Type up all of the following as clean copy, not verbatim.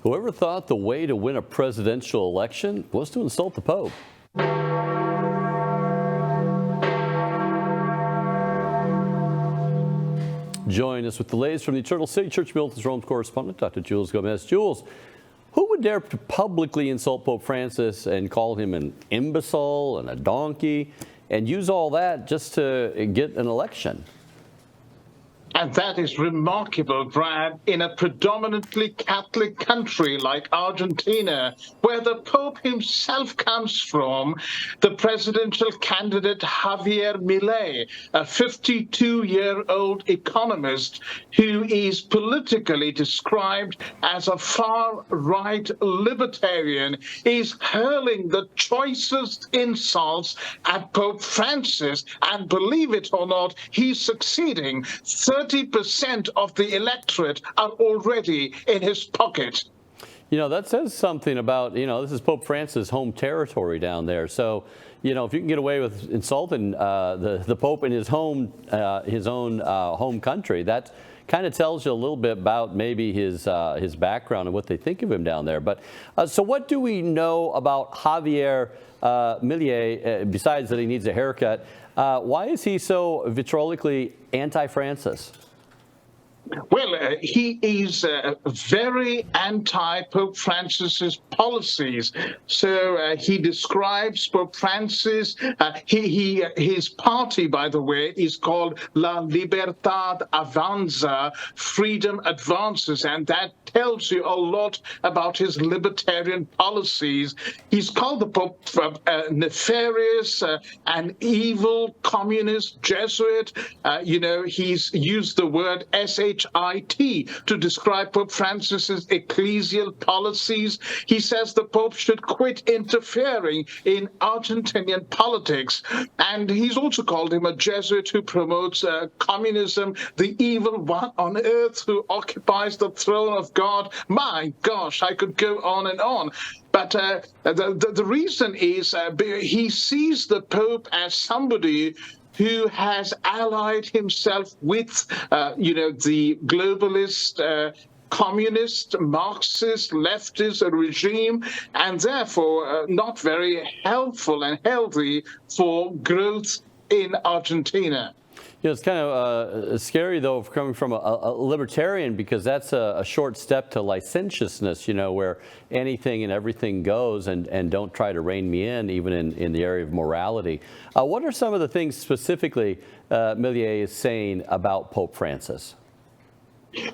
Whoever thought the way to win a presidential election was to insult the Pope? Join us with the latest from the Eternal City Church Militant's Rome correspondent, Dr. Jules Gomes. Jules, who would dare to publicly insult Pope Francis and call him an imbecile and a donkey and use all that just to get an election? And that is remarkable, Brad, in a predominantly Catholic country like Argentina, where the Pope himself comes from. The presidential candidate Javier Milei, a 52-year-old economist who is politically described as a far-right libertarian, is hurling the choicest insults at Pope Francis. And believe it or not, he's succeeding. 30% of the electorate are already in his pocket. You know, that says something about, this is Pope Francis' home territory down there. So, if you can get away with insulting the Pope in his own home country, that kind of tells you a little bit about maybe his background and what they think of him down there. But so what do we know about Javier Milei, besides that he needs a haircut? Why is he so vitriolically anti-Francis? Well, he is very anti-Pope Francis's policies. So he describes Pope Francis. His party, by the way, is called La Libertad Avanza, Freedom Advances, and that tells you a lot about his libertarian policies. He's called the Pope nefarious, an evil communist Jesuit. He's used the word shit to describe Pope Francis's ecclesial policies. He says the Pope should quit interfering in Argentinian politics. And he's also called him a Jesuit who promotes communism, the evil one on earth who occupies the throne of God. My gosh, I could go on and on. But the reason is he sees the Pope as somebody who has allied himself with, the globalist, communist, Marxist, leftist regime, and therefore not very helpful and healthy for growth in Argentina. It's kind of scary, though, coming from a libertarian, because that's a short step to licentiousness, where anything and everything goes, and don't try to rein me in, even in the area of morality. What are some of the things specifically Milei is saying about Pope Francis?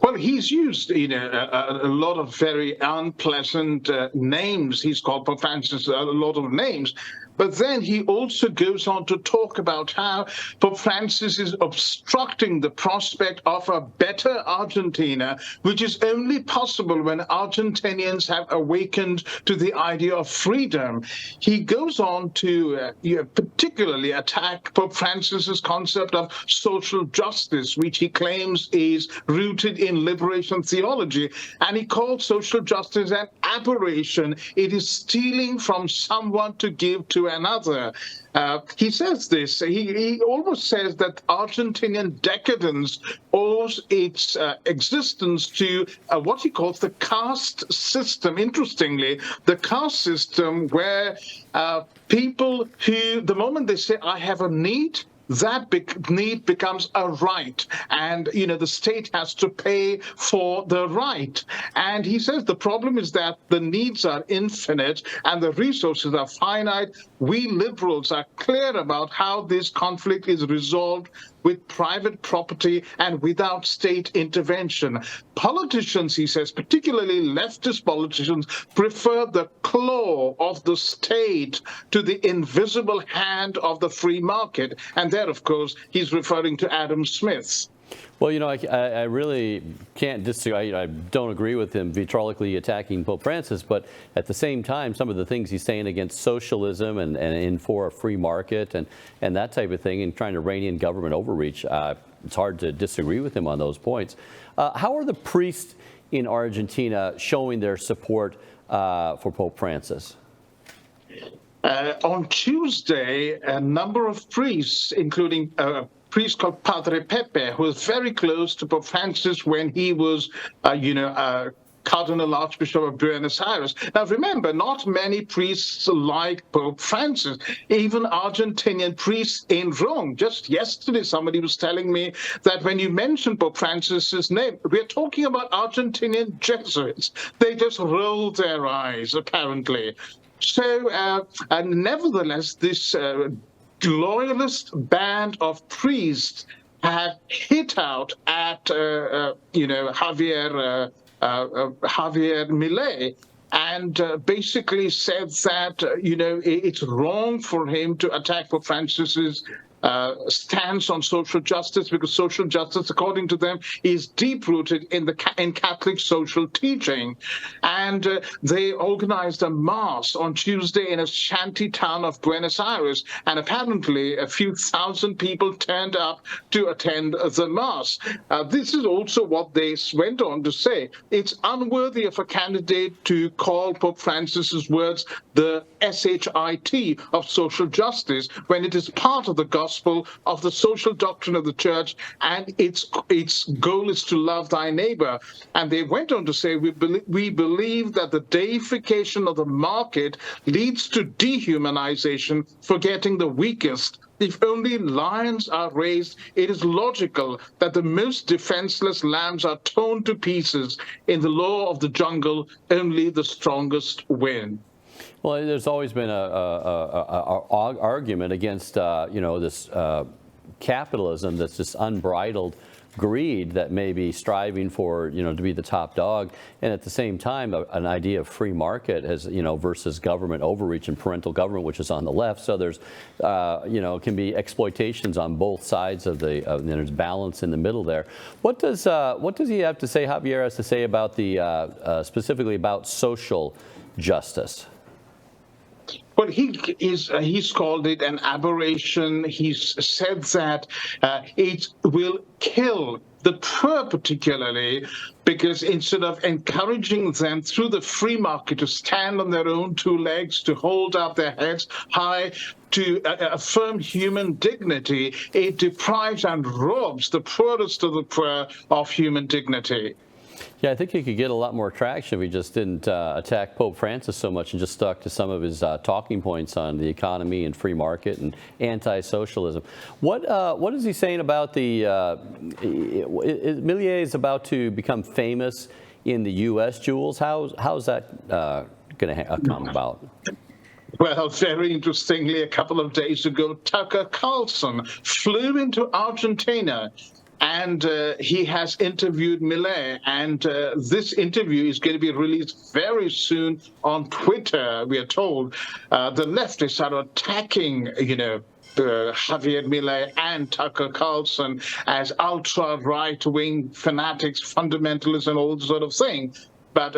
Well, he's used, a lot of very unpleasant names. He's called Pope Francis a lot of names. But then he also goes on to talk about how Pope Francis is obstructing the prospect of a better Argentina, which is only possible when Argentinians have awakened to the idea of freedom. He goes on to particularly attack Pope Francis's concept of social justice, which he claims is rooted in liberation theology. And he calls social justice an aberration. It is stealing from someone to give to another. He says this. He almost says that Argentinian decadence owes its existence to what he calls the caste system. Interestingly, the caste system where people who, the moment they say, I have a need, that need becomes a right, and the state has to pay for the right. And he says the problem is that the needs are infinite and the resources are finite. We liberals are clear about how this conflict is resolved with private property and without state intervention. Politicians, he says, particularly leftist politicians, prefer the claw of the state to the invisible hand of the free market. And there, of course, he's referring to Adam Smith. Well, I really can't disagree. I don't agree with him vitriolically attacking Pope Francis, but at the same time, some of the things he's saying against socialism and in for a free market and that type of thing, and trying to rein in government overreach, it's hard to disagree with him on those points. How are the priests in Argentina showing their support for Pope Francis? On Tuesday, a number of priests, including priest called Padre Pepe, who was very close to Pope Francis when he was, Cardinal Archbishop of Buenos Aires. Now, remember, not many priests like Pope Francis, even Argentinian priests in Rome. Just yesterday, somebody was telling me that when you mention Pope Francis's name, we're talking about Argentinian Jesuits. They just roll their eyes, apparently. So, nevertheless, this loyalist band of priests have hit out at Javier Milei, and basically said that it's wrong for him to attack Pope Francis's stance on social justice, because social justice, according to them, is deep-rooted in Catholic social teaching. And they organized a mass on Tuesday in a shanty town of Buenos Aires, and apparently a few thousand people turned up to attend the mass. This is also what they went on to say. It's unworthy of a candidate to call Pope Francis's words the SHIT of social justice when it is part of the gospel of the social doctrine of the church, and its goal is to love thy neighbor. And they went on to say, we believe that the deification of the market leads to dehumanization, forgetting the weakest. If only lions are raised, it is logical that the most defenseless lambs are torn to pieces. In the law of the jungle, only the strongest win. Well, there's always been a argument against this capitalism that's just unbridled greed that may be striving for to be the top dog, and at the same time an idea of free market as versus government overreach and parental government, which is on the left. So there's can be exploitations on both sides of there's balance in the middle there. What does he have to say? Javier has to say about the specifically about social justice. Well, he's called it an aberration. He's said that it will kill the poor particularly, because instead of encouraging them through the free market to stand on their own two legs, to hold up their heads high, to affirm human dignity, it deprives and robs the poorest of the poor of human dignity. Yeah, I think he could get a lot more traction if he just didn't attack Pope Francis so much and just stuck to some of his talking points on the economy and free market and anti-socialism. What is he saying about the Milei is about to become famous in the U.S., Jules? How's that going to come about? Well, very interestingly, a couple of days ago, Tucker Carlson flew into Argentina, and he has interviewed Milei, and this interview is going to be released very soon on Twitter, we are told. The leftists are attacking, Javier Milei and Tucker Carlson as ultra-right-wing fanatics, fundamentalists, and all this sort of thing. But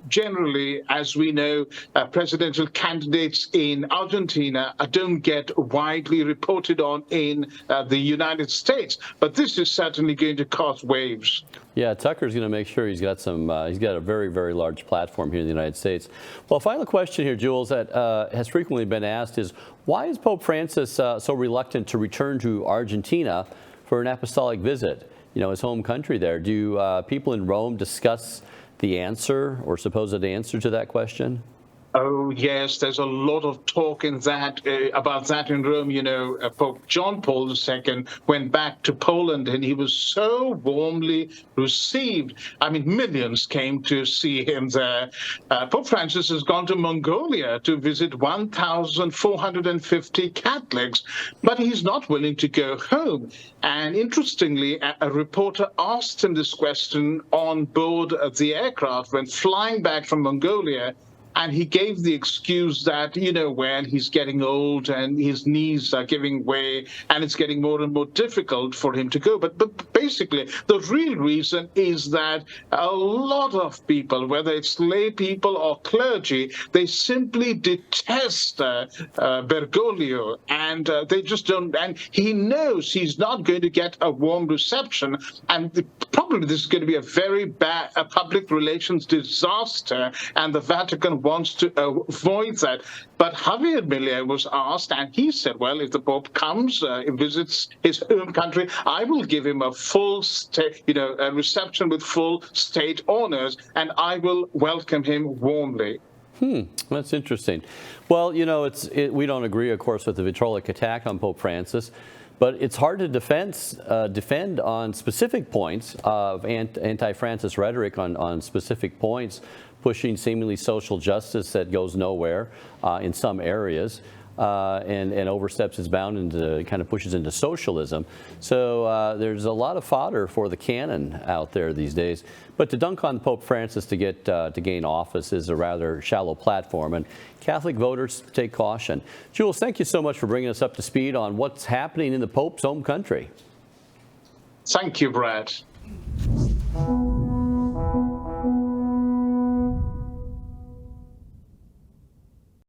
generally, as we know, presidential candidates in Argentina don't get widely reported on in the United States. But this is certainly going to cause waves. Yeah, Tucker's going to make sure he's got a very, very large platform here in the United States. Well, final question here, Jules, that has frequently been asked is, why is Pope Francis so reluctant to return to Argentina for an apostolic visit, his home country there? Do people in Rome discuss the answer or supposed answer to that question? Oh, yes, there's a lot of talk about that in Rome. Pope John Paul II went back to Poland, and he was so warmly received. I mean, millions came to see him there. Pope Francis has gone to Mongolia to visit 1,450 Catholics, but he's not willing to go home. And interestingly, a reporter asked him this question on board the aircraft when flying back from Mongolia. And he gave the excuse that, when he's getting old and his knees are giving way and it's getting more and more difficult for him to go. But basically, the real reason is that a lot of people, whether it's lay people or clergy, they simply detest Bergoglio, and they just don't. And he knows he's not going to get a warm reception. And probably this is going to be a very bad public relations disaster. And the Vatican wants to avoid that. But Javier Milei was asked, and he said, well, if the Pope comes, visits his home country, I will give him a full state, a reception with full state honors, and I will welcome him warmly. That's interesting. Well, we don't agree, of course, with the vitriolic attack on Pope Francis, but it's hard to defend on specific points of anti-Francis rhetoric on specific points, pushing seemingly social justice that goes nowhere in some areas. And oversteps its bound into kind of pushes into socialism. So there's a lot of fodder for the cannon out there these days. But to dunk on Pope Francis to gain office is a rather shallow platform, and Catholic voters take caution. Jules, thank you so much for bringing us up to speed on what's happening in the Pope's home country. Thank you, Brad.